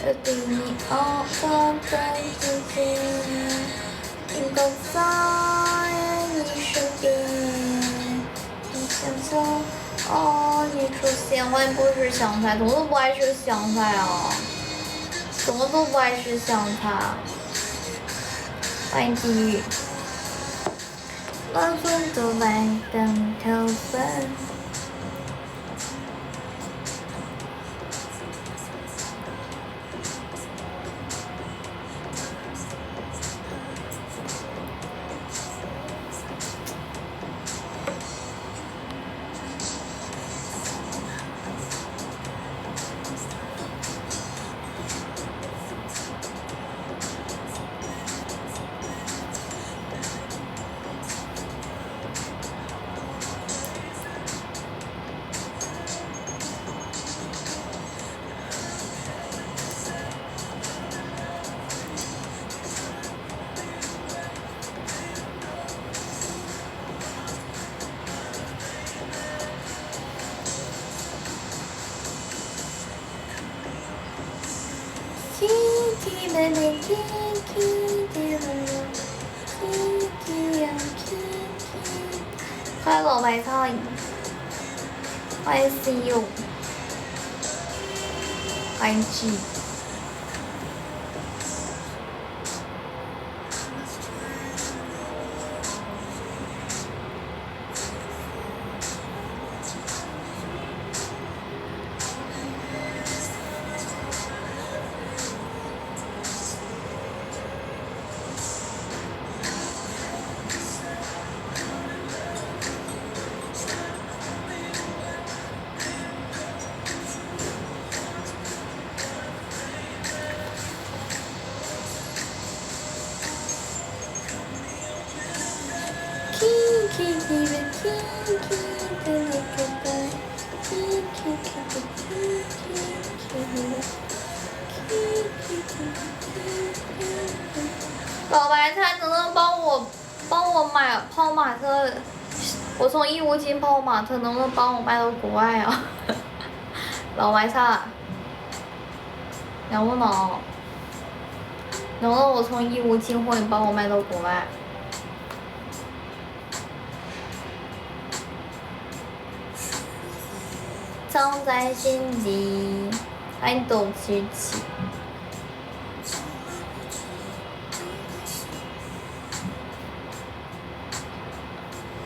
对你哦的自己，能够在你身边，你想想哦，你出现，我也不吃香菜，怎么都不爱吃香菜啊，怎么都不爱吃香菜。欢迎地狱，老总都来当头粉。欢迎老白菜，欢迎 see you， 欢迎 G。老白菜能不能帮我买泡玛特？我从义乌进泡玛特，能不能帮我卖到国外啊？老白菜，能不能？能不能我从义乌进货，你帮我卖到国外？藏在心底，爱都支持。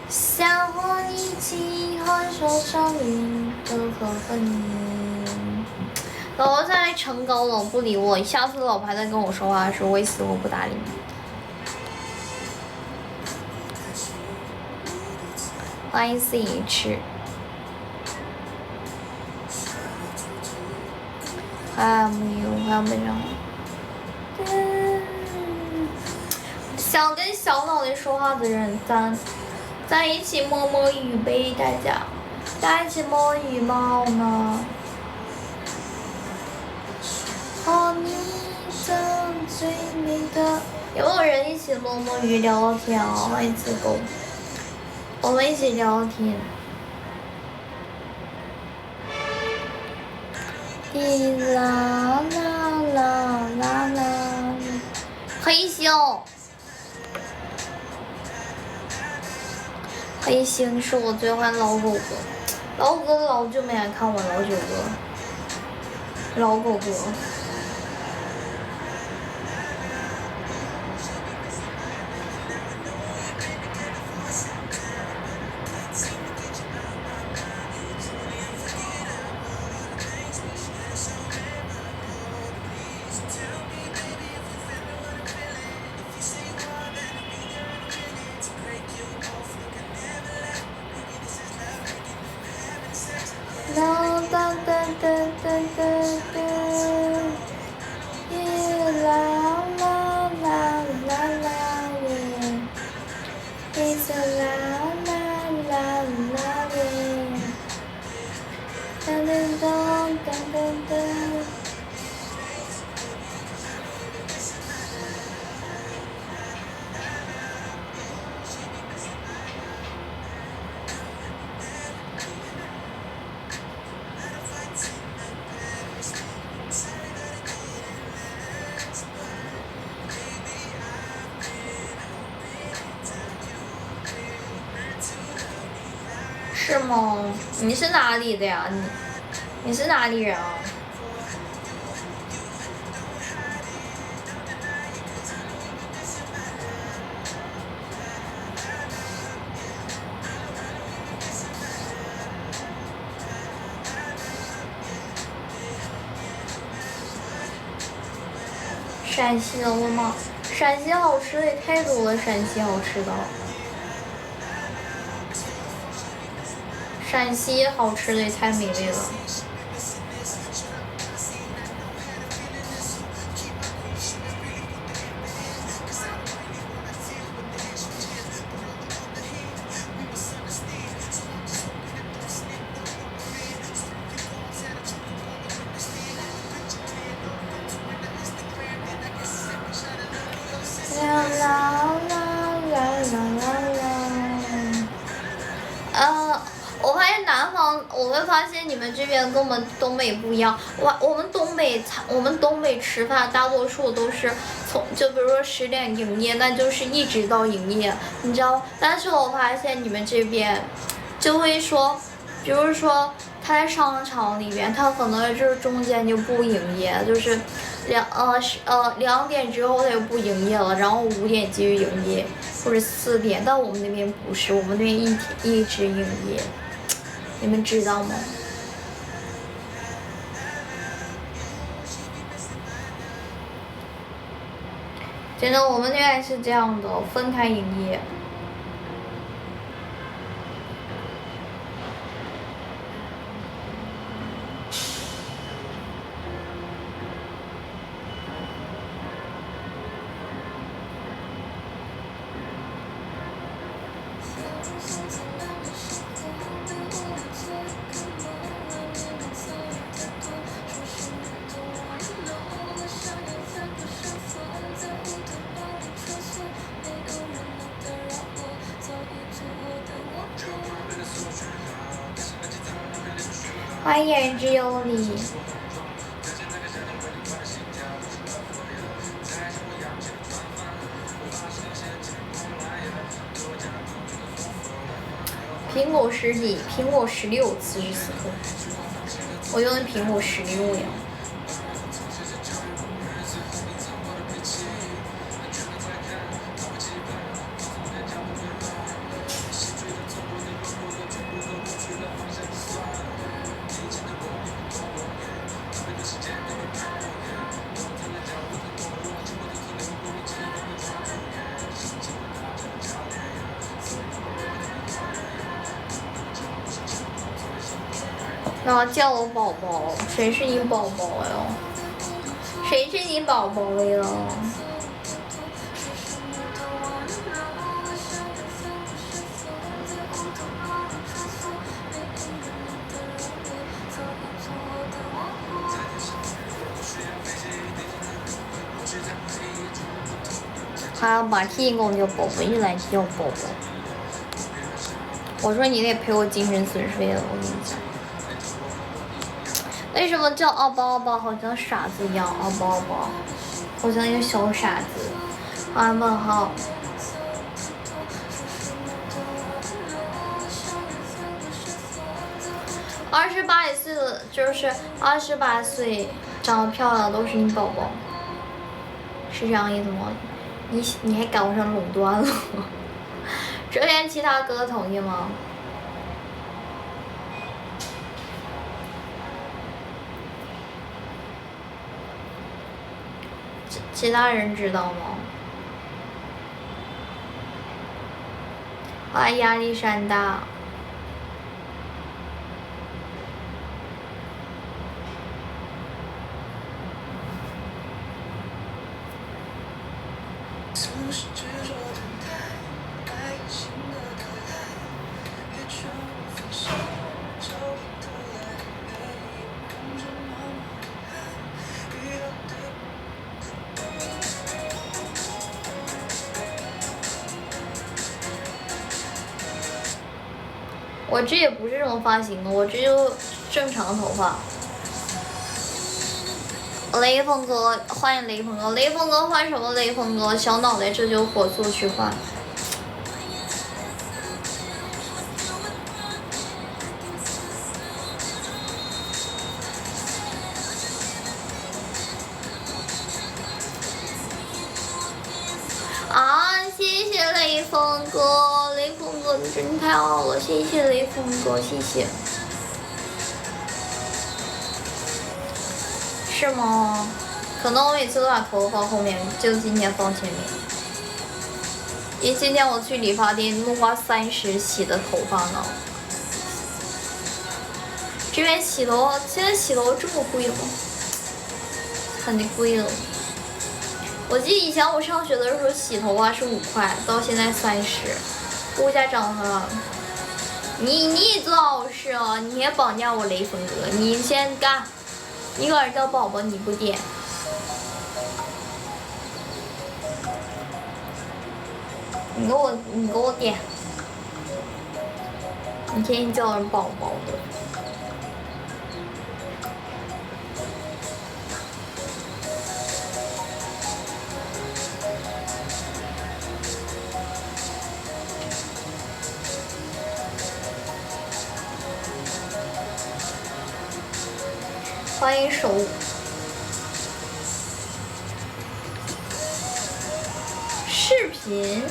想和你一起看手上云的和分。老白菜成高冷不理我，下次老白菜跟我说话的时候，我也死活不搭理你。欢迎自己吃。还有没有？还有没有？想跟小脑袋说话的人，咱一起摸摸鱼呗，大家一起摸鱼吗？呢？和你的最美的，有没有人一起摸摸鱼聊聊天啊？欢迎自狗，我们一起聊聊天。啦啦啦啦啦！黑星，黑星是我最欢老狗哥，老狗哥老久没来看我，老九哥，老狗哥。哒哒哒哒哒哒。是吗？你是哪里的呀？你是哪里人啊？陕西的了吗？陕西好吃的也太多了，陕西好吃的。陕西好吃的也太美味了。我发现南方，我会发现你们这边跟我们东北不一样。我们东北吃饭大多数都是就比如说10点营业，那就是一直到营业，你知道？但是我发现你们这边就会说，比如说他在商场里边，他可能就是中间就不营业，就是2点之后他就不营业了，然后5点继续营业，或者4点。但我们那边不是，我们那边一直营业，你们知道吗？真的，我们那边是这样的，分开营业。欢迎言之有理。苹果10几，苹果16此时此刻，我用的苹果16呀。然后叫我宝宝，谁是你宝宝呀？谁是你宝宝呀？还要把天公叫宝宝，一来叫宝宝。我说你得赔我精神损失费了，我跟你讲。为什么叫奥宝宝好像傻子一样？奥宝宝，好像一个小傻子。问号。28岁的，就是28岁，长得漂亮都是你宝宝，是这样意思吗？你还赶不上垄断了？这边其他哥同意吗？其他人知道吗？压力山大。我这也不是这种发型的，我这就正常头发。雷锋哥，欢迎雷锋哥，雷锋哥换什么？雷锋哥，小脑袋这就火速去换。哥，雷锋哥你真太好了，谢谢雷锋哥，谢谢。是吗？可能我每次都把头放后面，就今天放前面。因为今天我去理发店弄花30洗的头发呢。这边洗头现在洗头这么贵吗？肯定贵了。我记得以前我上学的时候洗头发是5块，到现在30，物价涨了。你也做好事啊！你也绑架我雷锋哥，你先干。你个儿叫宝宝你不点。你给我点。你天天叫人宝宝的。欢迎手舞。视频。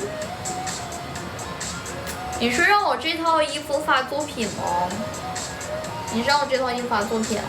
你是让我这套衣服发作品吗？你让我这套衣服发作品啊？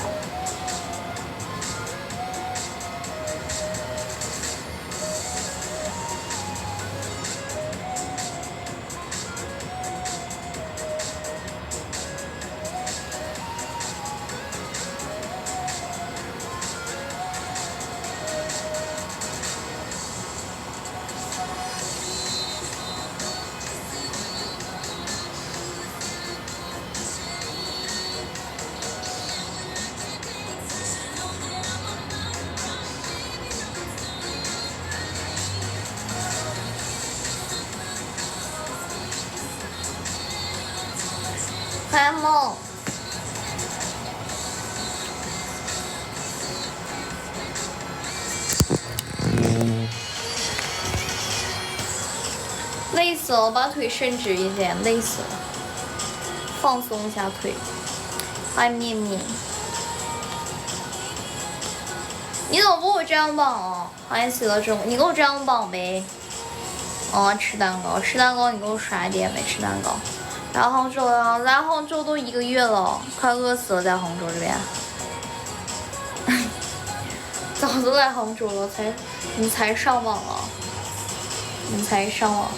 梦，累死了，把腿伸直一点，累死了，放松一下腿。欢迎面面，你怎么不给我这样绑啊？欢迎喜乐中，你给我这样绑呗。吃蛋糕，吃蛋糕，你给我刷一点呗，吃蛋糕。来杭州呀！来杭州都1个月了，快饿死了，在杭州这边。早都来杭州了，你才上网了，你才上网。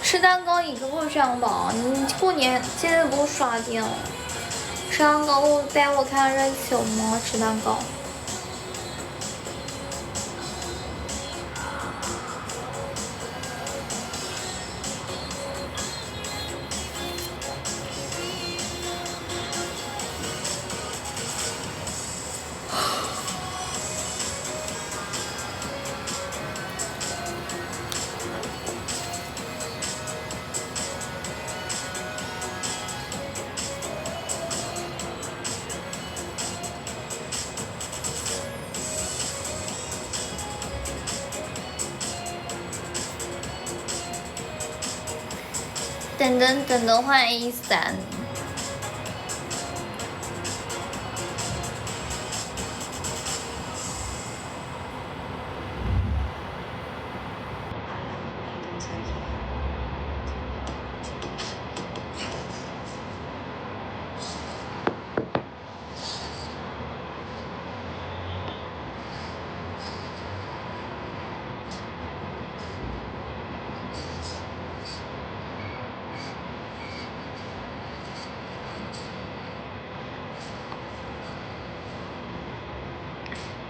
吃蛋糕，你给我这样吧，你过年现在给我刷掉。吃蛋糕，带我看热球吗？吃蛋糕。等换 A3。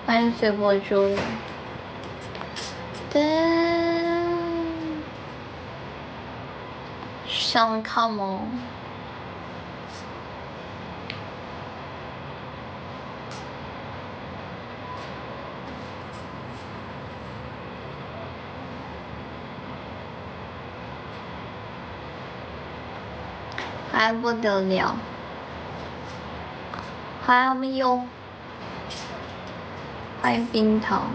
欢迎随波逐流。想看吗？还不得了，还没有，还有冰糖。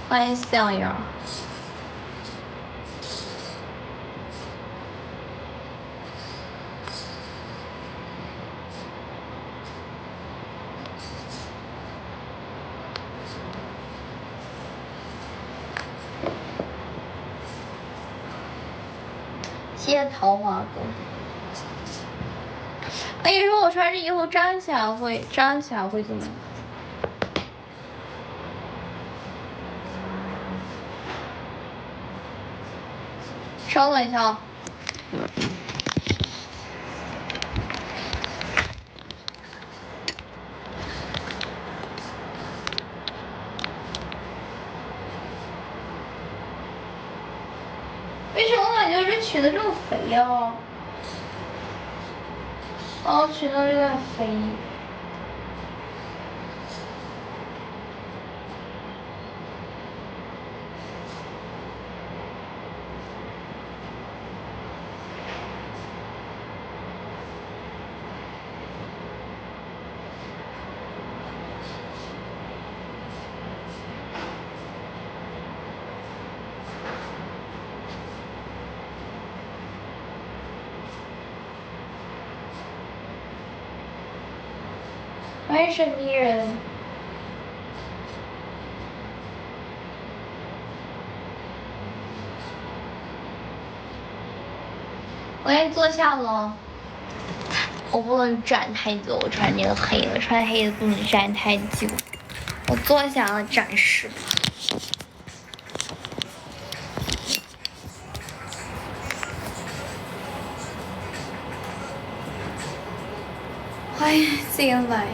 欢迎小杨。谢谢桃花哥。那你说我穿这衣服站起来会怎么样？稍等一下啊。为什么我感觉这裙子这么肥啊？哦，裙子有点肥。欢迎神秘人。我也坐下了。我不能站太久，我穿这个黑的，穿黑的不能站太久。我坐下了，展示。欢迎进来。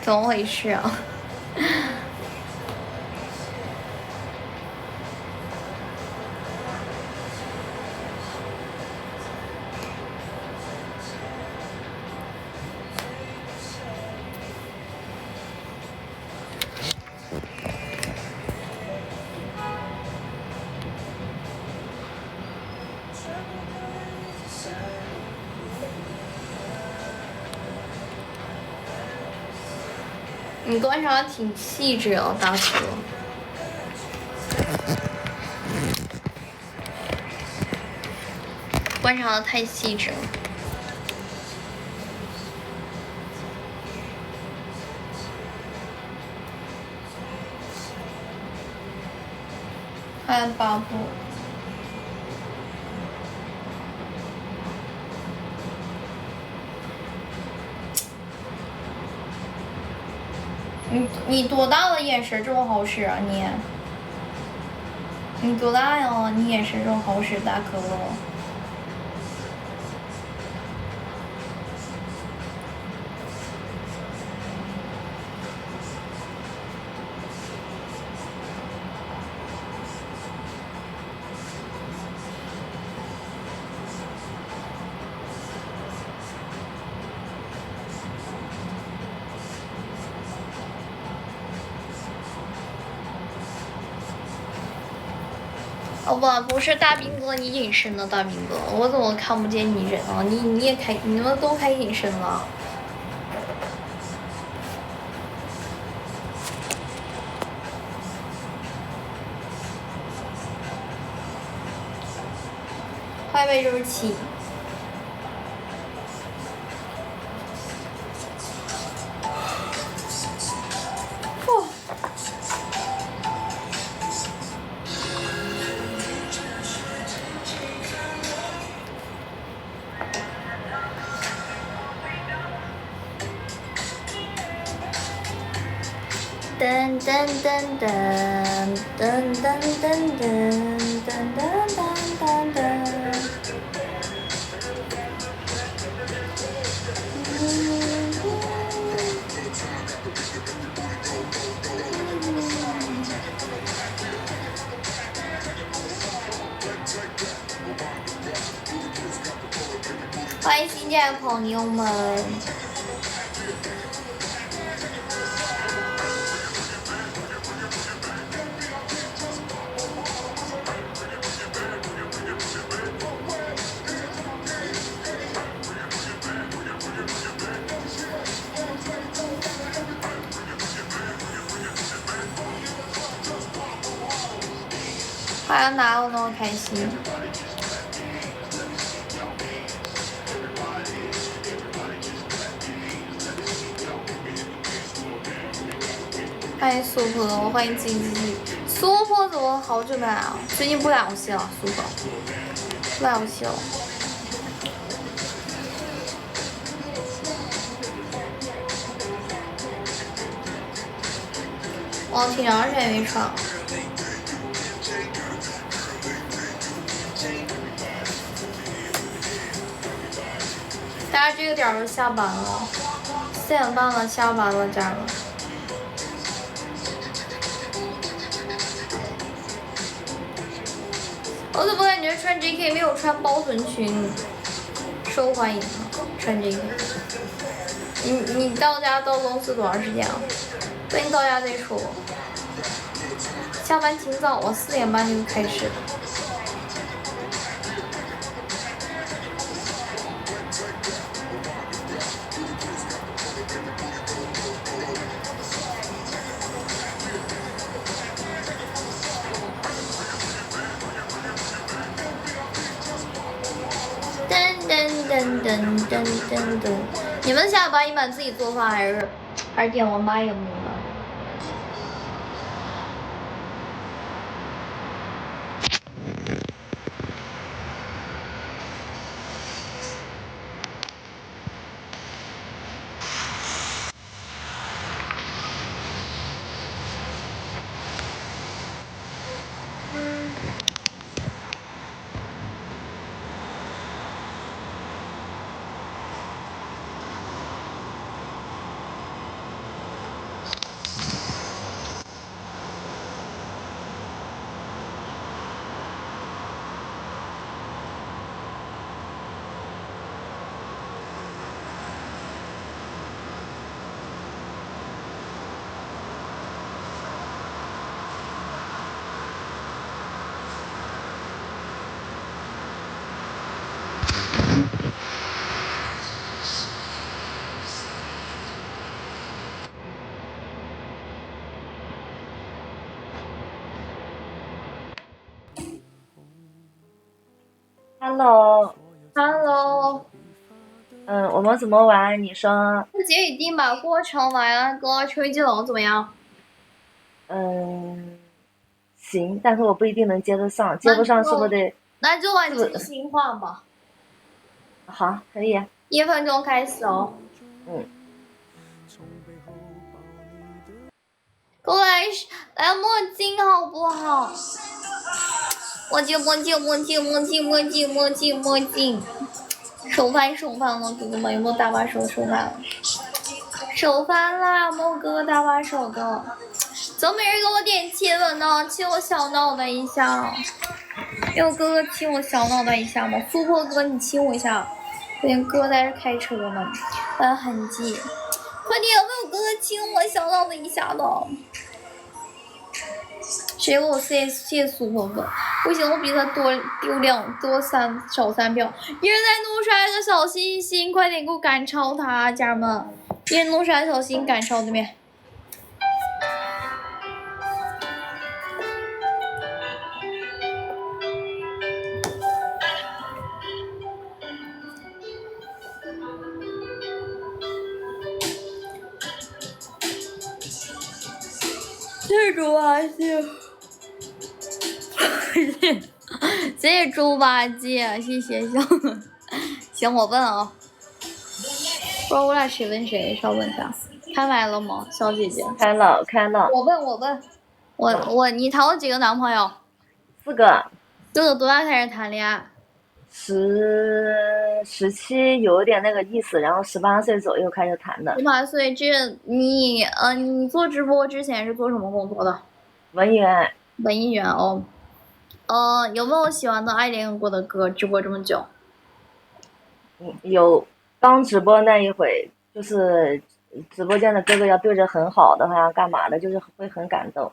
怎么回事啊？你观察挺细致哦，大哥。观察的太细致了。欢迎巴布。你多大的眼神这么好使啊你？你多大呀？你眼神这么好使，大哥。哦不是大兵哥，你隐身了，大兵哥，我怎么看不见你人啊？你们都开隐身了。快被入侵。噔噔噔噔噔噔噔噔噔噔噔。欢迎新进来的朋友们。好像哪有那么开心？欢迎苏婆，欢迎金鸡。苏婆怎么好久没来了？最近不打游戏了，苏婆不打游戏了。哦，挺长时间没上。大家这个点儿都下班了，4点半了，下班了，家人们。我怎么感觉穿 JK 没有穿包臀裙受欢迎呢？穿 JK， 你到家到公司多长时间啊？等你到家再说。下班挺早啊，4点半就开始了。噔，你们下班一般自己做饭还是点外卖有没有呢？Hello， 我们怎么玩？你说。姐已经把过程玩了，哥吹技能怎么样？行，但是我不一定能接得上，接不上是不是得？那就玩真心话吧。好，可以。1分钟开始哦。过来墨镜好不好？墨镜，手翻了，哥哥们有没有大把手手翻了？手翻啦，某哥哥大把手的。怎么没人给我点亲吻呢？亲我小脑袋一下。有哥哥亲我小脑袋一下吗？苏破哥，你亲我一下。有点哥在这开车呢，痕迹。快点，有没有哥哥亲我小脑袋一下的？谁给我谢谢苏破哥？不行，我比他多少3票。一人在怒刷一个小心心，快点给我赶超他，家人们！一人怒刷小心赶超对面。谢谢猪八戒，谢谢猪八戒，谢谢行，我问啊，不知道我俩谁问谁，稍问一下。开麦了吗，小姐姐？开了，开了。我问，你谈过几个男朋友4个。这个多大开始谈恋爱17有点那个意思，然后18岁左右开始谈的。？18岁，你做直播之前是做什么工作的？文员。文艺员哦。有没有喜欢的爱恋过的歌？直播这么久。有，刚直播那一会，就是直播间的哥哥要对着很好的话，干嘛的，就是会很感动。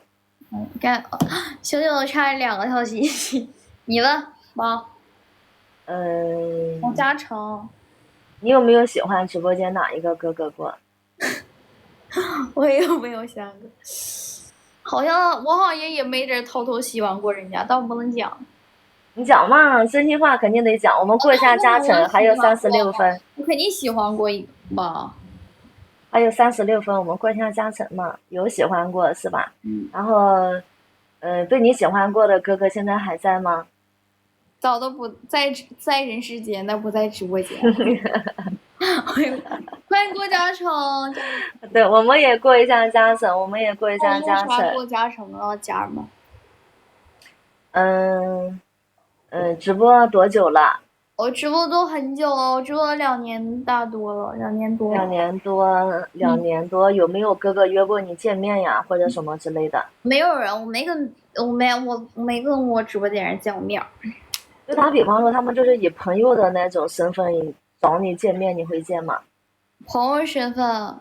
小九差2个小信息，你问吗？王嘉诚。你有没有喜欢直播间哪一个哥哥过？我也有没有喜欢过？我好像也没人偷偷喜欢过人家，但我不能讲。你讲嘛，真心话肯定得讲。我们过一下嘉诚，还有36分。我肯定喜欢过一个吧。还有36分，我们过一下嘉诚嘛，有喜欢过是吧？然后，被你喜欢过的哥哥现在还在吗？早都不在人世间，但不在直播间。欢迎过嘉诚。对，我们也过一下嘉诚，我们也过一下嘉诚。过嘉诚了，家人们。直播多久了？我直播都很久了，我直播了2年大多了，2年多。2年多，有没有哥哥约过你见面呀，或者什么之类的？没有人，我没跟我直播间人见过面。就打比方说，他们就是以朋友的那种身份找你见面，你会见吗？朋友身份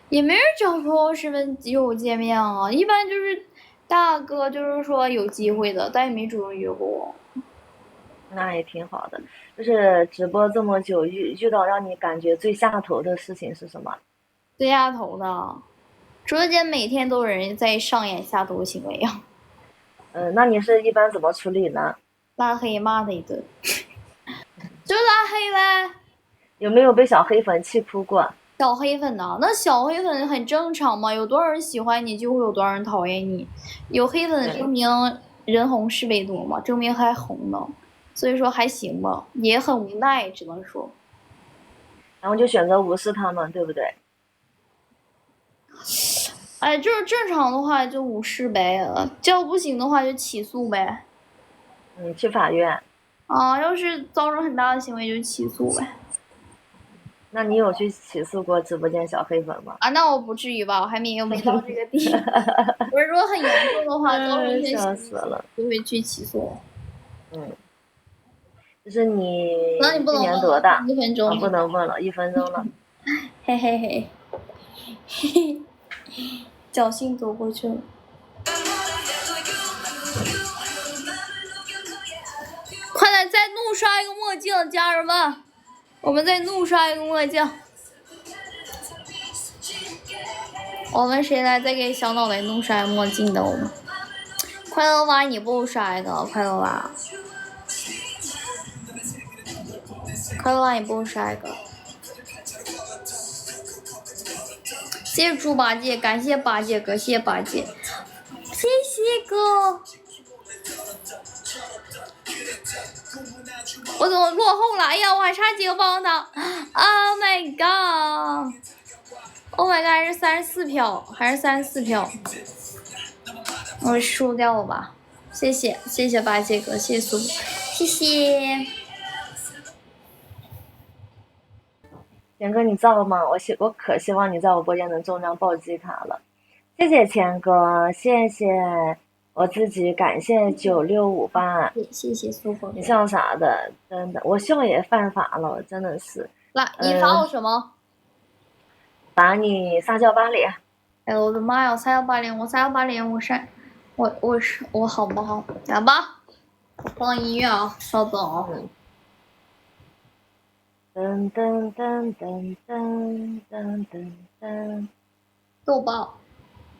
也没人找朋友身份约我见面啊，一般就是大哥就是说有机会的，但也没主动约过我。那也挺好的。就是直播这么久，遇到让你感觉最下头的事情是什么？最下头的，直播间每天都有人在上演下头行为啊。那你是一般怎么处理呢？拉黑骂他一顿，就拉黑呗。有没有被小黑粉气哭过？小黑粉呢？那小黑粉很正常嘛，有多少人喜欢你，就会有多少人讨厌你。有黑粉证明人红是非多嘛，证明还红呢。所以说还行吧，也很无奈，只能说。然后就选择无视他们，对不对？哎，就是正常的话就无视呗，要不行的话就起诉呗。去法院。要是造成很大的行为就起诉呗。那你有去起诉过直播间小黑粉吗？那我不至于吧，我还没到这个地步。我是说很严重的话，造成一些笑死了，就会去起诉。就是你今年多大？1分钟。不能问了，1分钟了。嘿嘿嘿，嘿，侥幸躲过去了。快点再怒刷一个墨镜，家人们，我们再怒刷一个墨镜。我们谁来再给小脑袋怒刷墨镜的？我们快乐娃，你不刷一个？快乐娃，快乐娃，你不刷一个？谢谢猪八戒，感谢八戒哥，谢谢八戒，谢谢哥。我怎么落后了？哎呀，我还差几个棒棒糖 ！Oh my god！Oh my god！ 还是34票，还是34票，我输掉了吧？谢谢谢谢八戒哥，谢谢苏，谢谢。钱哥，你造吗？我可希望你在我播间能中张暴击卡了。谢谢钱哥，谢谢我自己，感谢9658，谢谢苏哥。你笑啥的？真的，我笑也犯法了，真的是。来，你罚我什么？罚你撒娇巴脸。哎呦我的妈呀！撒娇巴脸，我撒娇巴脸，我好不好？来吧，放音乐啊，稍等啊。噔噔噔噔噔噔噔噔。豆包。